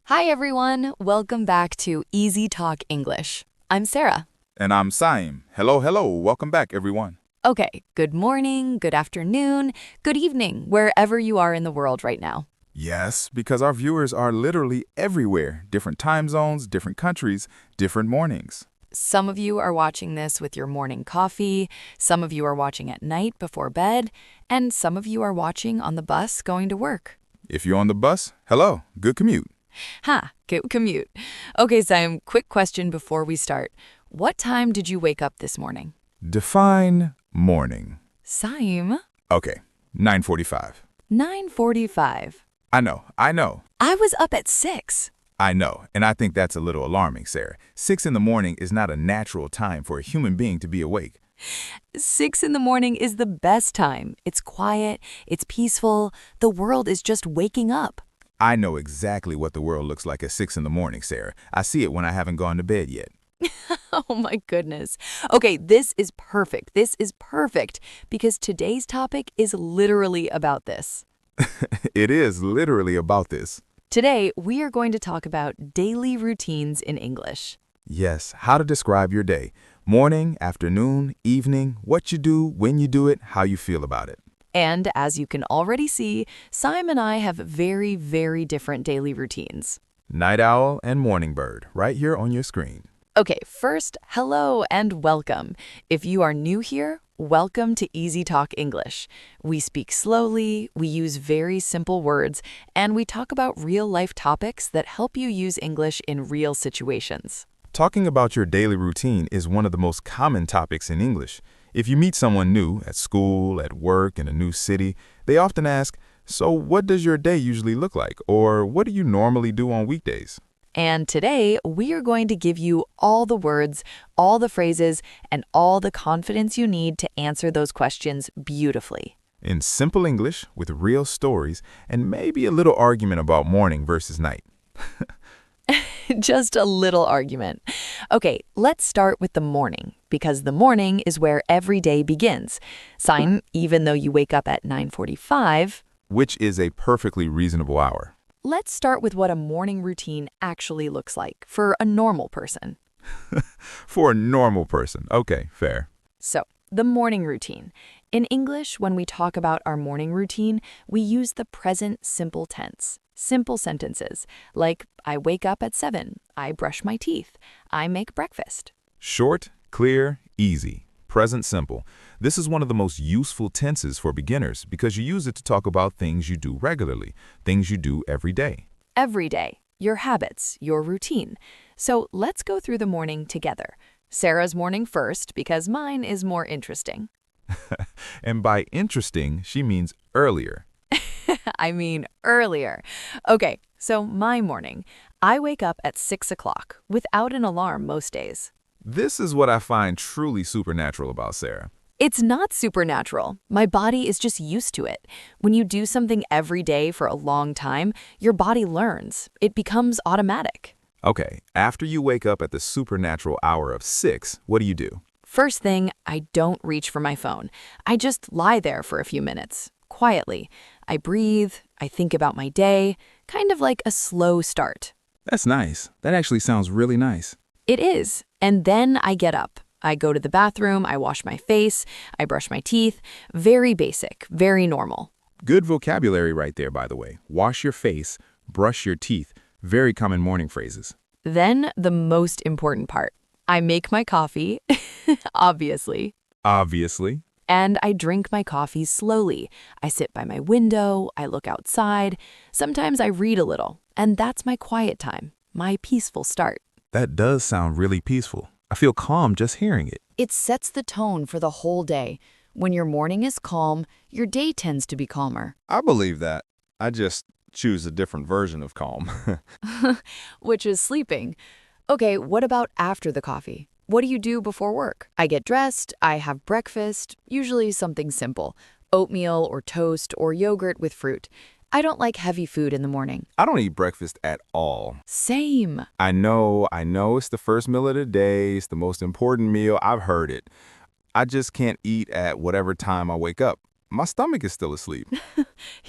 Hi everyone, welcome back to Easy Talk English. I'm Sarah. And I'm Saim. Hello, hello. Welcome back, everyone. Okay, good morning, good afternoon, good evening, wherever you are in the world right now. Yes, because our viewers are literally everywhere. Different time zones, different countries, different mornings. Some of you are watching this with your morning coffee, some of you are watching at night before bed, and some of you are watching on the bus going to work. If you're on the bus, hello, good commute. Ha, good commute. Okay, Saim, quick question before we start. What time did you wake up this morning? Define morning. Saim, Okay, 9:45. 9:45. I know. I was up at 6. I know, and I think that's a little alarming, Sarah. 6 in the morning is not a natural time for a human being to be awake. 6 in the morning is the best time. It's quiet, it's peaceful, the world is just waking up. I know exactly what the world looks like at 6 in the morning, Sarah. I see it when I haven't gone to bed yet. Oh my goodness. Okay, this is perfect. This is perfect because today's topic is literally about this. It is literally about this. Today, we are going to talk about daily routines in English. Yes, how to describe your day. Morning, afternoon, evening, what you do, when you do it, how you feel about it. And as you can already see, Simon and I have very, very different daily routines. Night owl and morning bird, right here on your screen. Okay, first, hello and welcome. If you are new here, welcome to Easy Talk English. We speak slowly, we use very simple words, and we talk about real-life topics that help you use English in real situations. Talking about your daily routine is one of the most common topics in English. If you meet someone new at school, at work, in a new city, they often ask, "So what does your day usually look like?" Or "What do you normally do on weekdays?" And today, we are going to give you all the words, all the phrases, and all the confidence you need to answer those questions beautifully. In simple English, with real stories, and maybe a little argument about morning versus night. Just a little argument. Okay, let's start with the morning, because the morning is where every day begins. Sign, even though you wake up at 9:45, Which is a perfectly reasonable hour. let's start with what a morning routine actually looks like for a normal person. For a normal person. Okay, fair. So, the morning routine. In English, when we talk about our morning routine, we use the present simple tense. Simple sentences, like I wake up at 7, I brush my teeth, I make breakfast. Short, clear, easy. Present simple. This is one of the most useful tenses for beginners because you use it to talk about things you do regularly, things you do every day. Every day, your habits, your routine. So let's go through the morning together. Sarah's morning first because mine is more interesting. And by interesting, she means earlier. I mean earlier. Okay, so my morning. I wake up at 6 o'clock without an alarm most days. This is what I find truly supernatural about Sarah. It's not supernatural. My body is just used to it. When you do something every day for a long time, your body learns. It becomes automatic. Okay, after you wake up at the supernatural hour of 6, what do? First thing, I don't reach for my phone. I just lie there for a few minutes, quietly. I breathe, I think about my day, kind of like a slow start. That's nice. That actually sounds really nice. It is. And then I get up. I go to the bathroom, I wash my face, I brush my teeth. Very basic, very normal. Good vocabulary right there, by the way. Wash your face, brush your teeth. Very common morning phrases. Then the most important part. I make my coffee, obviously. Obviously. And I drink my coffee slowly. I sit by my window, I look outside. Sometimes I read a little. And that's my quiet time, my peaceful start. That does sound really peaceful. I feel calm just hearing it. It sets the tone for the whole day. When your morning is calm, your day tends to be calmer. I believe that. I just choose a different version of calm. Which is sleeping. Okay, what about after the coffee? What do you do before work? I get dressed, I have breakfast, usually something simple. Oatmeal or toast or yogurt with fruit. I don't like heavy food in the morning. I don't eat breakfast at all. Same. I know it's the first meal of the day, it's the most important meal, I've heard it. I just can't eat at whatever time I wake up. My stomach is still asleep.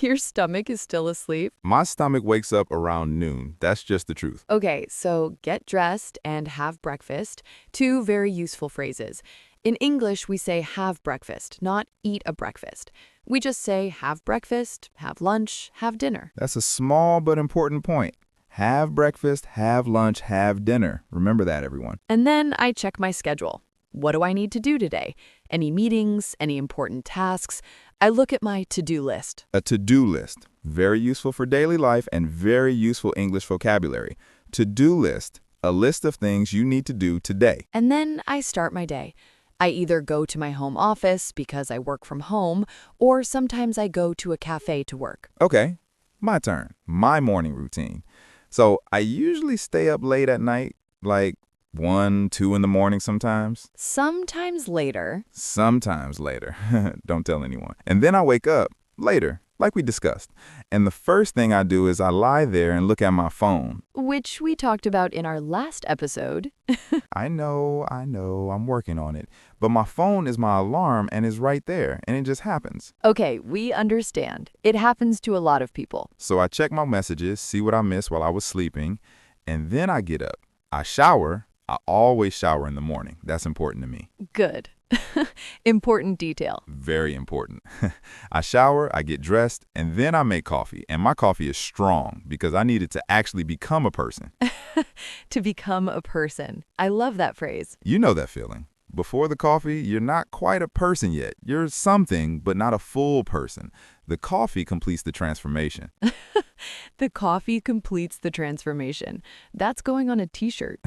Your stomach is still asleep? My stomach wakes up around noon. That's just the truth. Okay, so get dressed and have breakfast. Two very useful phrases. In English, we say have breakfast, not eat a breakfast. We just say have breakfast, have lunch, have dinner. That's a small but important point. Have breakfast, have lunch, have dinner. Remember that, everyone. And then I check my schedule. What do I need to do today? Any meetings, any important tasks? I look at my to-do list. A to-do list. Very useful for daily life and very useful English vocabulary. To-do list, a list of things you need to do today. And then I start my day. I either go to my home office because I work from home, or sometimes I go to a cafe to work. Okay, my turn. My morning routine. So I usually stay up late at night, like 1, 2 in the morning sometimes. Sometimes later. Sometimes later. Don't tell anyone. And then I wake up later, like we discussed. And the first thing I do is I lie there and look at my phone. Which we talked about in our last episode. I know, I'm working on it. But my phone is my alarm and is right there, and it just happens. Okay, we understand. It happens to a lot of people. So I check my messages, see what I missed while I was sleeping, and then I get up. I shower. I always shower in the morning. That's important to me. Good. Important detail. Very important. I shower, I get dressed, and then I make coffee. And my coffee is strong because I need it to actually become a person. To become a person. I love that phrase. You know that feeling. Before the coffee, you're not quite a person yet. You're something, but not a full person. The coffee completes the transformation. The coffee completes the transformation. That's going on a t-shirt.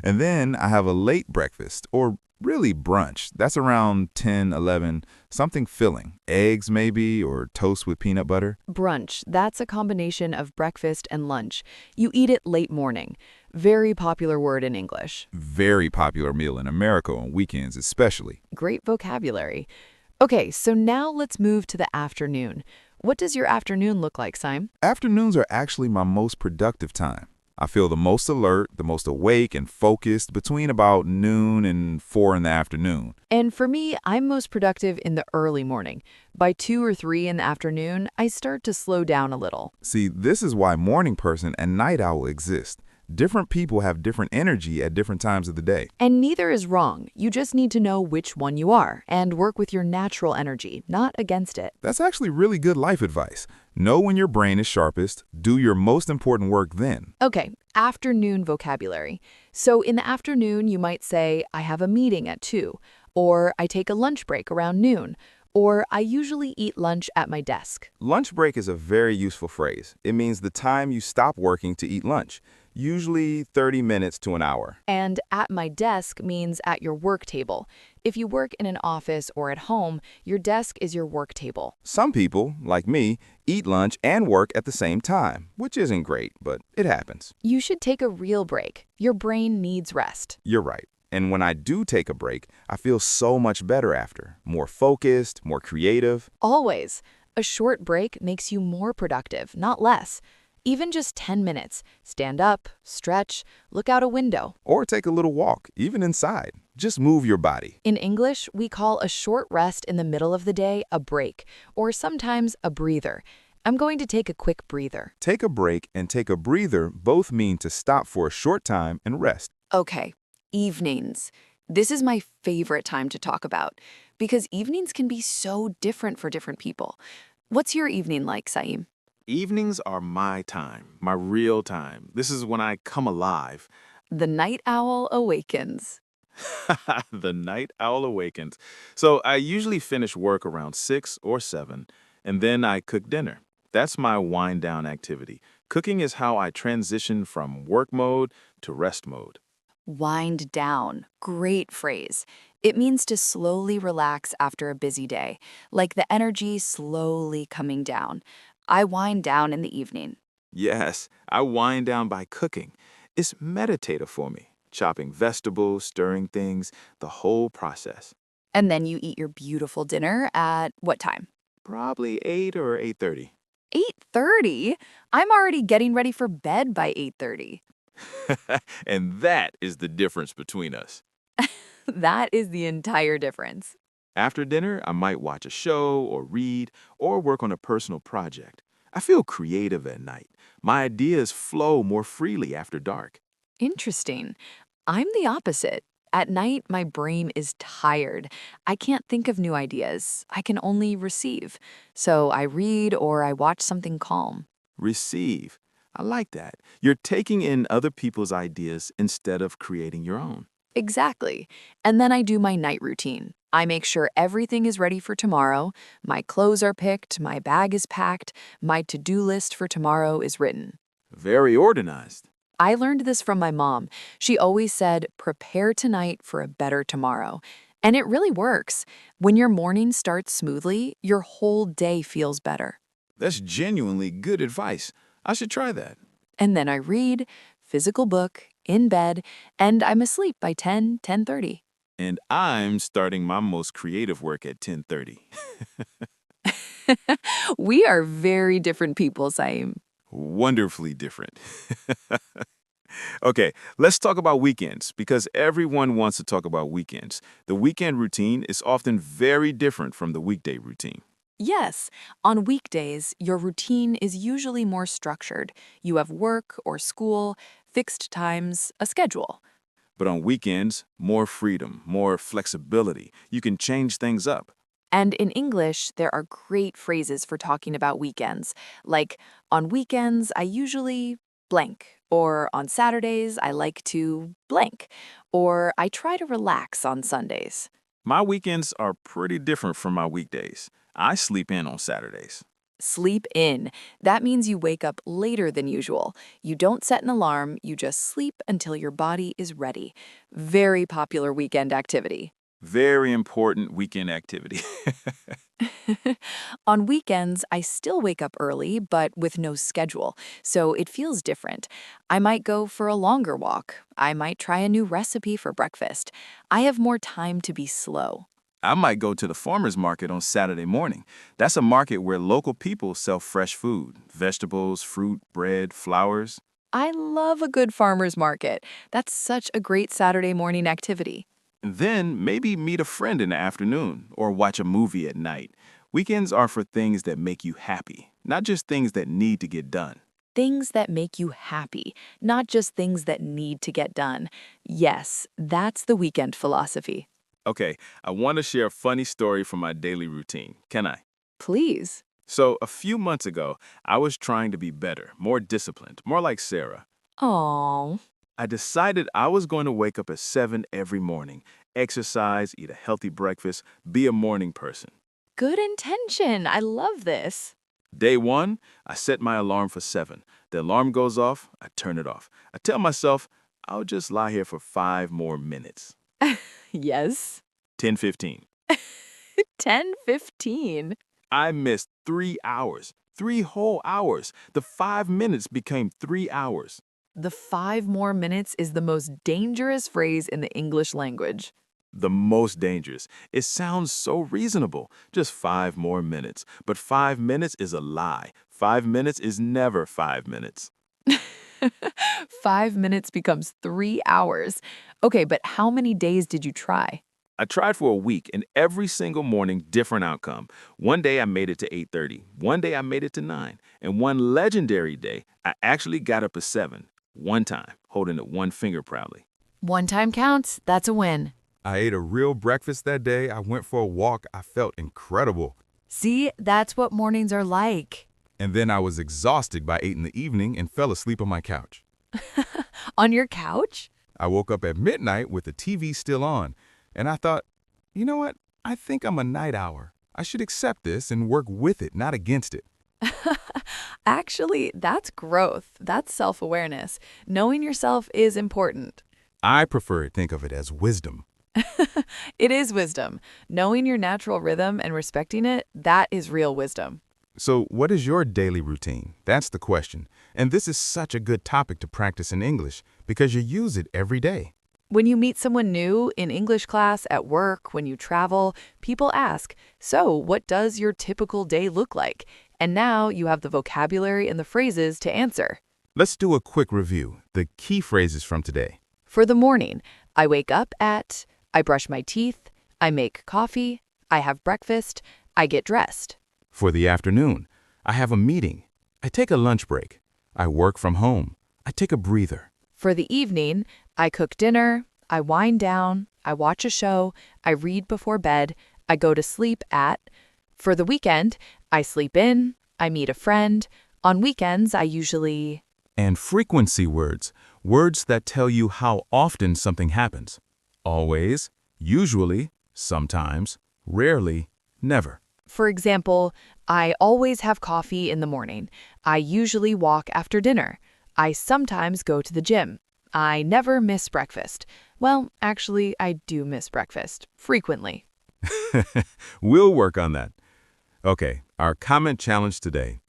And then I have a late breakfast, or really brunch. That's around 10, 11, something filling. Eggs maybe, or toast with peanut butter. Brunch, that's a combination of breakfast and lunch. You eat it late morning. Very popular word in English. Very popular meal in America on weekends especially. Great vocabulary. Okay, so now let's move to the afternoon. What does your afternoon look like, Sime? Afternoons are actually my most productive time. I feel the most alert, the most awake and focused between about noon and 4 in the afternoon. And for me, I'm most productive in the early morning. By 2 or 3 in the afternoon, I start to slow down a little. See, this is why morning person and night owl exist. Different people have different energy at different times of the day. And neither is wrong. You just need to know which one you are and work with your natural energy, not against it. That's actually really good life advice. Know when your brain is sharpest, do your most important work then. Okay, afternoon vocabulary. So in the afternoon, you might say, I have a meeting at 2, or I take a lunch break around noon, or I usually eat lunch at my desk. Lunch break is a very useful phrase. It means the time you stop working to eat lunch, usually 30 minutes to an hour. And at my desk means at your work table. If you work in an office or at home, your desk is your work table. Some people, like me, eat lunch and work at the same time, which isn't great, but it happens. You should take a real break. Your brain needs rest. You're right. And when I do take a break, I feel so much better after. More focused, more creative. Always. A short break makes you more productive, not less. Even just 10 minutes. Stand up, stretch, look out a window. Or take a little walk, even inside. Just move your body. In English, we call a short rest in the middle of the day a break, or sometimes a breather. I'm going to take a quick breather. Take a break and take a breather both mean to stop for a short time and rest. Okay, evenings. This is my favorite time to talk about because evenings can be so different for different people. What's your evening like, Saeem? Evenings are my time, my real time. This is when I come alive. The night owl awakens. The night owl awakens. So I usually finish work around 6 or 7, and then I cook dinner. That's my wind down activity. Cooking is how I transition from work mode to rest mode. Wind down. Great phrase. It means to slowly relax after a busy day, like the energy slowly coming down. I wind down in the evening. Yes, I wind down by cooking. It's meditative for me. Chopping vegetables, stirring things, the whole process. And then you eat your beautiful dinner at what time? Probably 8 or 8:30. 8:30? I'm already getting ready for bed by 8:30. And that is the difference between us. That is the entire difference. After dinner, I might watch a show or read or work on a personal project. I feel creative at night. My ideas flow more freely after dark. Interesting. I'm the opposite. At night, my brain is tired. I can't think of new ideas. I can only receive. So I read or I watch something calm. Receive. I like that. You're taking in other people's ideas instead of creating your own. Exactly. And then I do my night routine. I make sure everything is ready for tomorrow. My clothes are picked, my bag is packed, my to-do list for tomorrow is written. Very organized. I learned this from my mom. She always said, prepare tonight for a better tomorrow. And it really works. When your morning starts smoothly, your whole day feels better. That's genuinely good advice. I should try that. And then I read, physical book, in bed, and I'm asleep by 10:30. And I'm starting my most creative work at 10:30. We are very different people, Saeem. Wonderfully different. Okay, let's talk about weekends because everyone wants to talk about weekends. The weekend routine is often very different from the weekday routine. Yes, on weekdays, your routine is usually more structured. You have work or school, fixed times, a schedule. But on weekends, more freedom, more flexibility. You can change things up. And in English, there are great phrases for talking about weekends, like, on weekends, I usually blank, or on Saturdays, I like to blank, or I try to relax on Sundays. My weekends are pretty different from my weekdays. I sleep in on Saturdays. Sleep in. That means you wake up later than usual. You don't set an alarm, you just sleep until your body is ready. Very popular weekend activity. Very important weekend activity. On weekends, I still wake up early, but with no schedule, so it feels different. I might go for a longer walk. I might try a new recipe for breakfast. I have more time to be slow. I might go to the farmer's market on Saturday morning. That's a market where local people sell fresh food, vegetables, fruit, bread, flowers. I love a good farmer's market. That's such a great Saturday morning activity. And then maybe meet a friend in the afternoon or watch a movie at night. Weekends are for things that make you happy, not just things that need to get done. Things that make you happy, not just things that need to get done. Yes, that's the weekend philosophy. Okay, I want to share a funny story from my daily routine. Can I? Please. So, a few months ago, I was trying to be better, more disciplined, more like Sarah. Aww. I decided I was going to wake up at 7 every morning, exercise, eat a healthy breakfast, be a morning person. Good intention. I love this. Day one, I set my alarm for 7. The alarm goes off, I turn it off. I tell myself, I'll just lie here for 5 more minutes. Yes. 10:15. 10:15. I missed 3 hours, 3 whole hours. The 5 minutes became 3 hours. The 5 more minutes is the most dangerous phrase in the English language. The most dangerous. It sounds so reasonable. Just 5 more minutes. But 5 minutes is a lie. 5 minutes is never 5 minutes. 5 minutes becomes 3 hours. Okay, but how many days did you try? I tried for a week, and every single morning, different outcome. One day I made it to 8:30. One day I made it to 9. And one legendary day, I actually got up at 7. One time, holding it one finger proudly. One time counts. That's a win. I ate a real breakfast that day. I went for a walk. I felt incredible. See, that's what mornings are like. And then I was exhausted by 8 in the evening and fell asleep on my couch. On your couch? I woke up at midnight with the TV still on, and I thought, you know what? I think I'm a night owl. I should accept this and work with it, not against it. Actually, that's growth. That's self-awareness. Knowing yourself is important. I prefer to think of it as wisdom. It is wisdom. Knowing your natural rhythm and respecting it, that is real wisdom. So what is your daily routine? That's the question. And this is such a good topic to practice in English because you use it every day. When you meet someone new in English class, at work, when you travel, people ask, so what does your typical day look like? And now you have the vocabulary and the phrases to answer. Let's do a quick review. The key phrases from today. For the morning, I wake up at, I brush my teeth, I make coffee, I have breakfast. I get dressed. For the afternoon, I have a meeting. I take a lunch break. I work from home. I take a breather. For the evening, I cook dinner. I wind down. I watch a show. I read before bed. I go to sleep at. For the weekend, I sleep in. I meet a friend. On weekends, I usually... And frequency words, words that tell you how often something happens. Always, usually, sometimes, rarely, never. For example, I always have coffee in the morning. I usually walk after dinner. I sometimes go to the gym. I never miss breakfast. Well, actually, I do miss breakfast. Frequently. We'll work on that. Okay, our comment challenge today.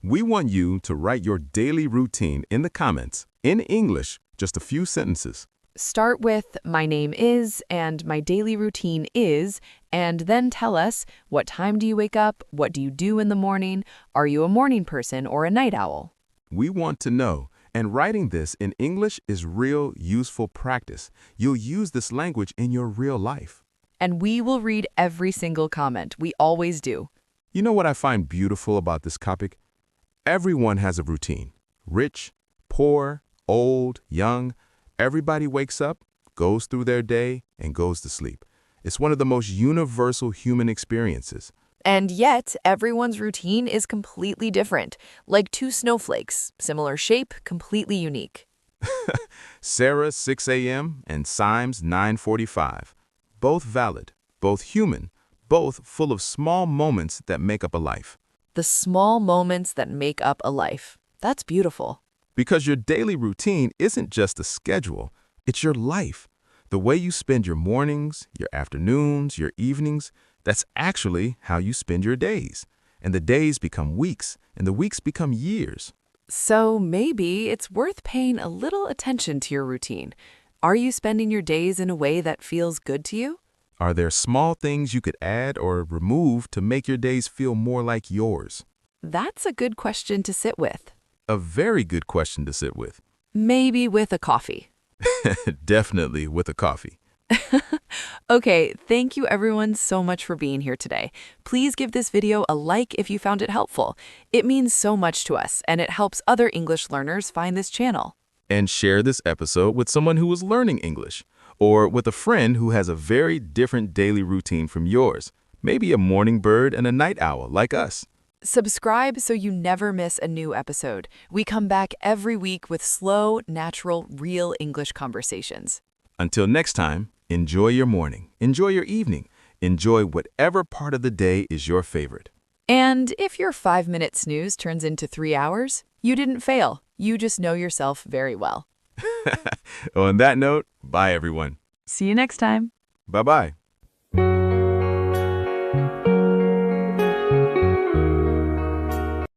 We want you to write your daily routine in the comments, in English, just a few sentences. Start with my name is and my daily routine is, and then tell us what time do you wake up, what do you do in the morning, are you a morning person or a night owl? We want to know, and writing this in English is real useful practice. You'll use this language in your real life. And we will read every single comment. We always do. You know what I find beautiful about this topic? Everyone has a routine. Rich, poor, old, young. Everybody wakes up, goes through their day, and goes to sleep. It's one of the most universal human experiences. And yet, everyone's routine is completely different, like two snowflakes, similar shape, completely unique. Sarah 6 a.m. and Symes 9:45. Both valid, both human, both full of small moments that make up a life. The small moments that make up a life. That's beautiful. Because your daily routine isn't just a schedule, it's your life. The way you spend your mornings, your afternoons, your evenings, that's actually how you spend your days. And the days become weeks, and the weeks become years. So maybe it's worth paying a little attention to your routine. Are you spending your days in a way that feels good to you? Are there small things you could add or remove to make your days feel more like yours? That's a good question to sit with. A very good question to sit with. Maybe with a coffee. Definitely with a coffee. Okay, thank you everyone so much for being here today. Please give this video a like if you found it helpful. It means so much to us, and it helps other English learners find this channel. And share this episode with someone who is learning English, or with a friend who has a very different daily routine from yours. Maybe a morning bird and a night owl like us. Subscribe so you never miss a new episode. We come back every week with slow, natural, real English conversations. Until next time, enjoy your morning, enjoy your evening, enjoy whatever part of the day is your favorite. And if your 5-minute snooze turns into 3 hours, you didn't fail. You just know yourself very well. On that note, bye everyone. See you next time. Bye-bye.